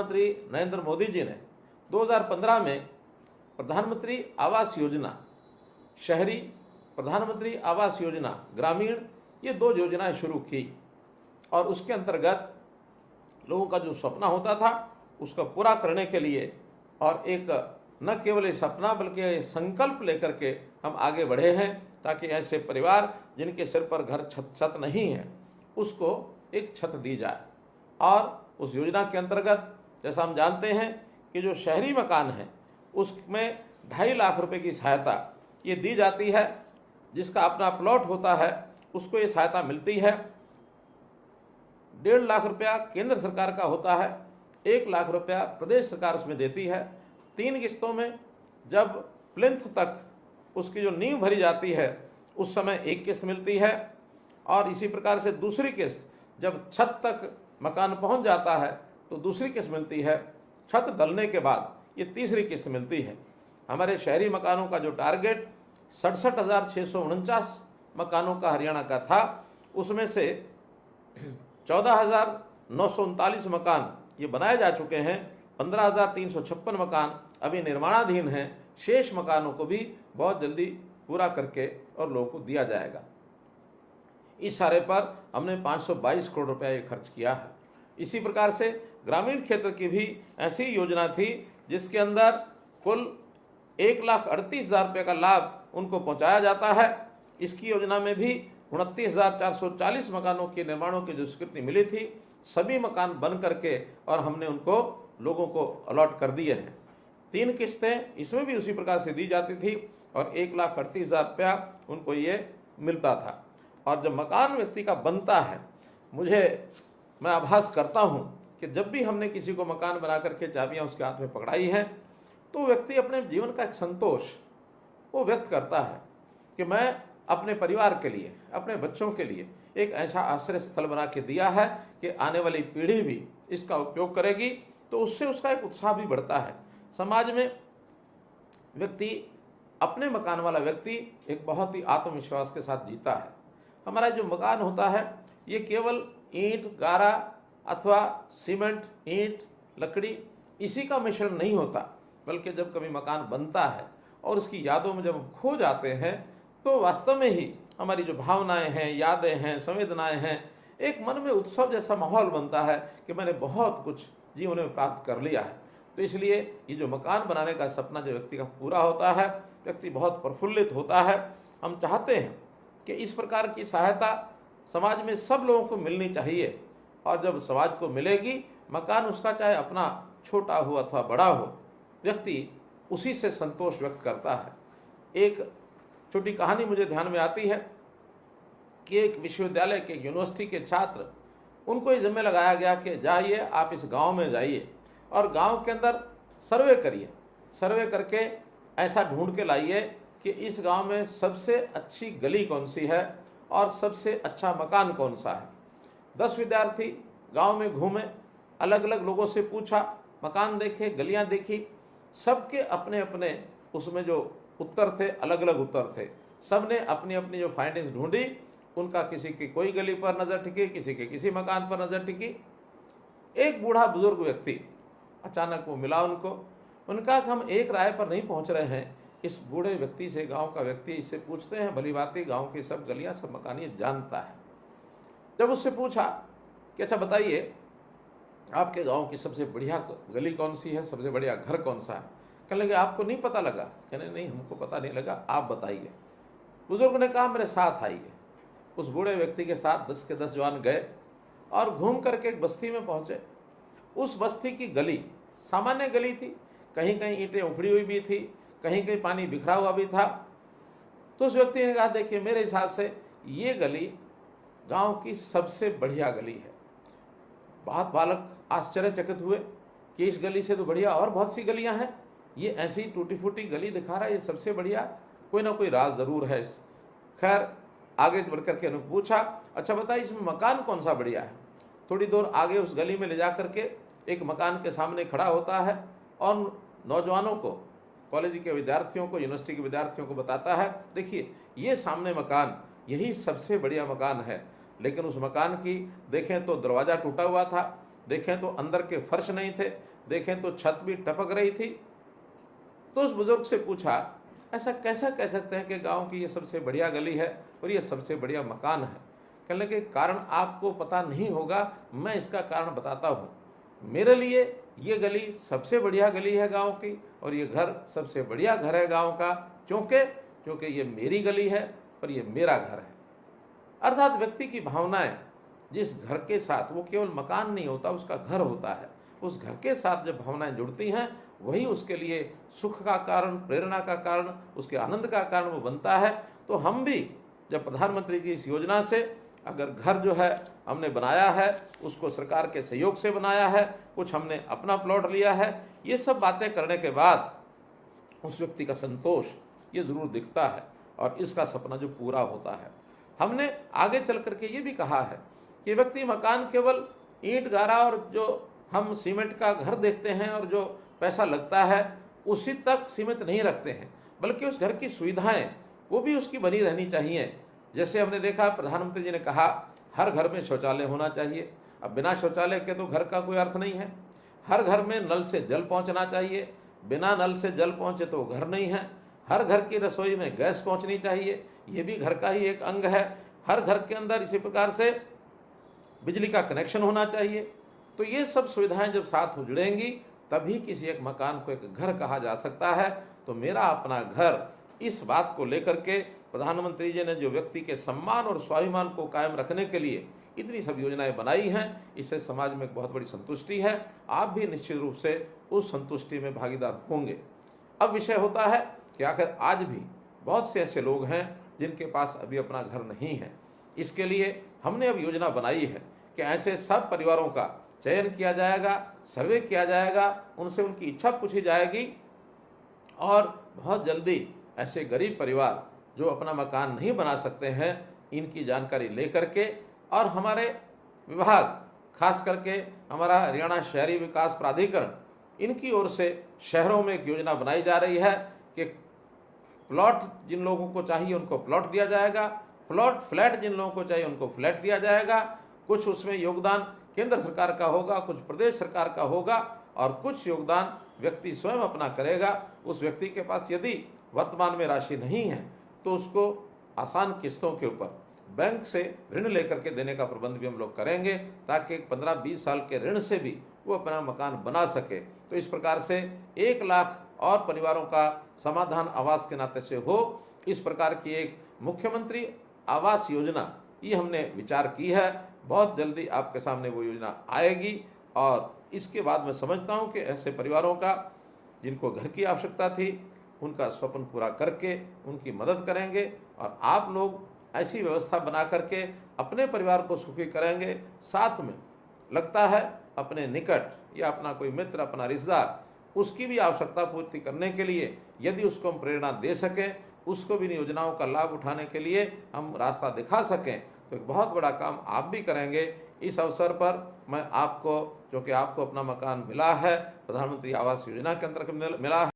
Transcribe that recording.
प्रधानमंत्री नरेंद्र मोदी जी ने 2015 में प्रधानमंत्री आवास योजना शहरी, प्रधानमंत्री आवास योजना ग्रामीण, ये 2 योजनाएं शुरू की और उसके अंतर्गत लोगों का जो सपना होता था उसका पूरा करने के लिए और एक न केवल ये सपना बल्कि संकल्प लेकर के हम आगे बढ़े हैं ताकि ऐसे परिवार जिनके सिर पर घर छत नहीं है उसको एक छत दी जाए। और उस योजना के अंतर्गत जैसा हम जानते हैं कि जो शहरी मकान है उसमें 2.5 लाख रुपए की सहायता ये दी जाती है। जिसका अपना प्लॉट होता है उसको ये सहायता मिलती है। 1.5 लाख रुपया केंद्र सरकार का होता है, 1 लाख रुपया प्रदेश सरकार उसमें देती है। 3 किस्तों में जब प्लिंथ तक उसकी जो नींव भरी जाती है उस समय 1 किस्त मिलती है और इसी प्रकार से दूसरी किस्त जब छत तक मकान पहुंच जाता है तो दूसरी किस्त मिलती है। छत डलने के बाद ये तीसरी किस्त मिलती है। हमारे शहरी मकानों का जो टारगेट 67,649 मकानों का हरियाणा का था, उसमें से 14,939 मकान ये बनाए जा चुके हैं। 15,356 मकान अभी निर्माणाधीन हैं। शेष मकानों को भी बहुत जल्दी पूरा करके और लोगों को दिया जाएगा। इस सारे पर हमने 522 करोड़ रुपया ये खर्च किया है। इसी प्रकार से ग्रामीण क्षेत्र की भी ऐसी योजना थी जिसके अंदर कुल 1,38,000 रुपये का लाभ उनको पहुंचाया जाता है। इसकी योजना में भी 29,440 मकानों के निर्माणों की जो स्वीकृति मिली थी, सभी मकान बन करके और हमने उनको लोगों को अलॉट कर दिए हैं। 3 किस्तें इसमें भी उसी प्रकार से दी जाती थी और 1,38,000 रुपया उनको ये मिलता था। और जब मकान व्यक्ति का बनता है, मैं आभास करता हूँ कि जब भी हमने किसी को मकान बना करके चाबियाँ उसके हाथ में पकड़ाई हैं तो व्यक्ति अपने जीवन का एक संतोष वो व्यक्त करता है कि मैं अपने परिवार के लिए, अपने बच्चों के लिए एक ऐसा आश्रय स्थल बना के दिया है कि आने वाली पीढ़ी भी इसका उपयोग करेगी, तो उससे उसका एक उत्साह भी बढ़ता है। समाज में व्यक्ति, अपने मकान वाला व्यक्ति एक बहुत ही आत्मविश्वास के साथ जीता है। हमारा जो मकान होता है ये केवल ईंट, गारा अथवा सीमेंट, ईंट, लकड़ी इसी का मिश्रण नहीं होता, बल्कि जब कभी मकान बनता है और उसकी यादों में जब हम खो जाते हैं तो वास्तव में ही हमारी जो भावनाएं हैं, यादें हैं, संवेदनाएं हैं, एक मन में उत्सव जैसा माहौल बनता है कि मैंने बहुत कुछ जीवन में प्राप्त कर लिया है। तो इसलिए ये जो मकान बनाने का सपना जो व्यक्ति का पूरा होता है, व्यक्ति बहुत प्रफुल्लित होता है। हम चाहते हैं कि इस प्रकार की सहायता समाज में सब लोगों को मिलनी चाहिए और जब समाज को मिलेगी, मकान उसका चाहे अपना छोटा हो अथवा बड़ा हो, व्यक्ति उसी से संतोष व्यक्त करता है। एक छोटी कहानी मुझे ध्यान में आती है कि एक विश्वविद्यालय के, यूनिवर्सिटी के छात्र, उनको ये जिम्मे लगाया गया कि जाइए आप इस गांव में जाइए और गांव के अंदर सर्वे करिए, सर्वे करके ऐसा ढूंढ के लाइए कि इस गांव में सबसे अच्छी गली कौन सी है और सबसे अच्छा मकान कौन सा है। 10 विद्यार्थी गांव में घूमे, अलग अलग लोगों से पूछा, मकान देखे, गलियां देखी, सबके अपने अपने उसमें जो उत्तर थे, अलग अलग उत्तर थे। सब ने अपनी अपनी जो फाइंडिंग्स ढूंढी, उनका किसी की कोई गली पर नज़र टिकी, किसी के किसी मकान पर नज़र टिकी। एक बूढ़ा बुजुर्ग व्यक्ति अचानक वो मिला उनको। उनका कि हम एक राय पर नहीं पहुंच रहे हैं, इस बूढ़े व्यक्ति से, गांव का व्यक्ति, इससे पूछते हैं, भली बात गांव की सब गलियां, सब मकान ये जानता है। जब उससे पूछा कि अच्छा बताइए आपके गांव की सबसे बढ़िया गली कौन सी है, सबसे बढ़िया घर कौन सा है, कहने लगे आपको नहीं पता लगा? कहने नहीं, हमको पता नहीं लगा, आप बताइए। बुजुर्ग ने कहा मेरे साथ आइए। उस बूढ़े व्यक्ति के साथ 10 के 10 जवान गए और घूम करके एक बस्ती में पहुंचे। उस बस्ती की गली सामान्य गली थी, कहीं कहीं ईंटें उखड़ी हुई भी थी, कहीं कहीं पानी बिखरा हुआ भी था। तो उस व्यक्ति ने कहा देखिए मेरे हिसाब से ये गली गांव की सबसे बढ़िया गली है। बालक आश्चर्यचकित हुए कि इस गली से तो बढ़िया और बहुत सी गलियां हैं, ये ऐसी टूटी फूटी गली दिखा रहा है, ये सबसे बढ़िया, कोई ना कोई राज जरूर है। खैर आगे बढ़ करके उन्होंने पूछा अच्छा बताइए इसमें मकान कौन सा बढ़िया है। थोड़ी दूर आगे उस गली में ले जा करके एक मकान के सामने खड़ा होता है और नौजवानों को, कॉलेज के विद्यार्थियों को, यूनिवर्सिटी के विद्यार्थियों को बताता है देखिए ये सामने मकान यही सबसे बढ़िया मकान है। लेकिन उस मकान की देखें तो दरवाज़ा टूटा हुआ था, देखें तो अंदर के फर्श नहीं थे, देखें तो छत भी टपक रही थी। तो उस बुजुर्ग से पूछा, ऐसा कैसा कह सकते हैं कि गांव की ये सबसे बढ़िया गली है और ये सबसे बढ़िया मकान है? कहने लगे, कारण आपको पता नहीं होगा, मैं इसका कारण बताता हूँ। मेरे लिए ये गली सबसे बढ़िया गली है गांव की, और ये घर सबसे बढ़िया घर है गांव का, क्योंकि ये मेरी गली है और ये मेरा घर है। अर्थात व्यक्ति की भावनाएं जिस घर के साथ, वो केवल मकान नहीं होता, उसका घर होता है, उस घर के साथ जब भावनाएं जुड़ती हैं, वही उसके लिए सुख का कारण, प्रेरणा का कारण, उसके आनंद का कारण वो बनता है। तो हम भी जब प्रधानमंत्री की इस योजना से अगर घर जो है हमने बनाया है, उसको सरकार के सहयोग से बनाया है, कुछ हमने अपना प्लॉट लिया है, ये सब बातें करने के बाद उस व्यक्ति का संतोष ये जरूर दिखता है और इसका सपना जो पूरा होता है। हमने आगे चल करके ये भी कहा है कि व्यक्ति मकान केवल ईंट गारा और जो हम सीमेंट का घर देखते हैं और जो पैसा लगता है उसी तक सीमित नहीं रखते हैं, बल्कि उस घर की सुविधाएं वो भी उसकी बनी रहनी चाहिए। जैसे हमने देखा, प्रधानमंत्री जी ने कहा हर घर में शौचालय होना चाहिए। अब बिना शौचालय के तो घर का कोई अर्थ नहीं है। हर घर में नल से जल पहुंचना चाहिए, बिना नल से जल पहुंचे तो घर नहीं है। हर घर की रसोई में गैस पहुंचनी चाहिए, ये भी घर का ही एक अंग है। हर घर के अंदर इसी प्रकार से बिजली का कनेक्शन होना चाहिए। तो ये सब सुविधाएं जब साथ जुड़ेंगी तभी किसी एक मकान को एक घर कहा जा सकता है। तो मेरा अपना घर, इस बात को लेकर के प्रधानमंत्री जी ने जो व्यक्ति के सम्मान और स्वाभिमान को कायम रखने के लिए इतनी सब योजनाएं बनाई हैं, इससे समाज में एक बहुत बड़ी संतुष्टि है। आप भी निश्चित रूप से उस संतुष्टि में भागीदार होंगे। अब विषय होता है कि आखिर आज भी बहुत से ऐसे लोग हैं जिनके पास अभी अपना घर नहीं है। इसके लिए हमने अब योजना बनाई है कि ऐसे सब परिवारों का चयन किया जाएगा, सर्वे किया जाएगा, उनसे उनकी इच्छा पूछी जाएगी और बहुत जल्दी ऐसे गरीब परिवार जो अपना मकान नहीं बना सकते हैं, इनकी जानकारी लेकर के, और हमारे विभाग, खास करके हमारा हरियाणा शहरी विकास प्राधिकरण, इनकी ओर से शहरों में एक योजना बनाई जा रही है कि प्लॉट जिन लोगों को चाहिए उनको प्लॉट दिया जाएगा, फ्लैट जिन लोगों को चाहिए उनको फ्लैट दिया जाएगा। कुछ उसमें योगदान केंद्र सरकार का होगा, कुछ प्रदेश सरकार का होगा, और कुछ योगदान व्यक्ति स्वयं अपना करेगा। उस व्यक्ति के पास यदि वर्तमान में राशि नहीं है तो उसको आसान किस्तों के ऊपर बैंक से ऋण लेकर के देने का प्रबंध भी हम लोग करेंगे, ताकि 15-20 साल के ऋण से भी वो अपना मकान बना सके। तो इस प्रकार से 1 लाख और परिवारों का समाधान आवास के नाते से हो, इस प्रकार की एक मुख्यमंत्री आवास योजना ये हमने विचार की है। बहुत जल्दी आपके सामने वो योजना आएगी और इसके बाद मैं समझता हूँ कि ऐसे परिवारों का जिनको घर की आवश्यकता थी, उनका स्वप्न पूरा करके उनकी मदद करेंगे, और आप लोग ऐसी व्यवस्था बना करके अपने परिवार को सुखी करेंगे। साथ में लगता है अपने निकट या अपना कोई मित्र, अपना रिश्तेदार, उसकी भी आवश्यकता पूर्ति करने के लिए यदि उसको हम प्रेरणा दे सकें, उसको भी इन योजनाओं का लाभ उठाने के लिए हम रास्ता दिखा सकें, तो एक बहुत बड़ा काम आप भी करेंगे। इस अवसर पर मैं आपको, जो कि आपको अपना मकान मिला है, प्रधानमंत्री आवास योजना के अंतर्गत मिला है,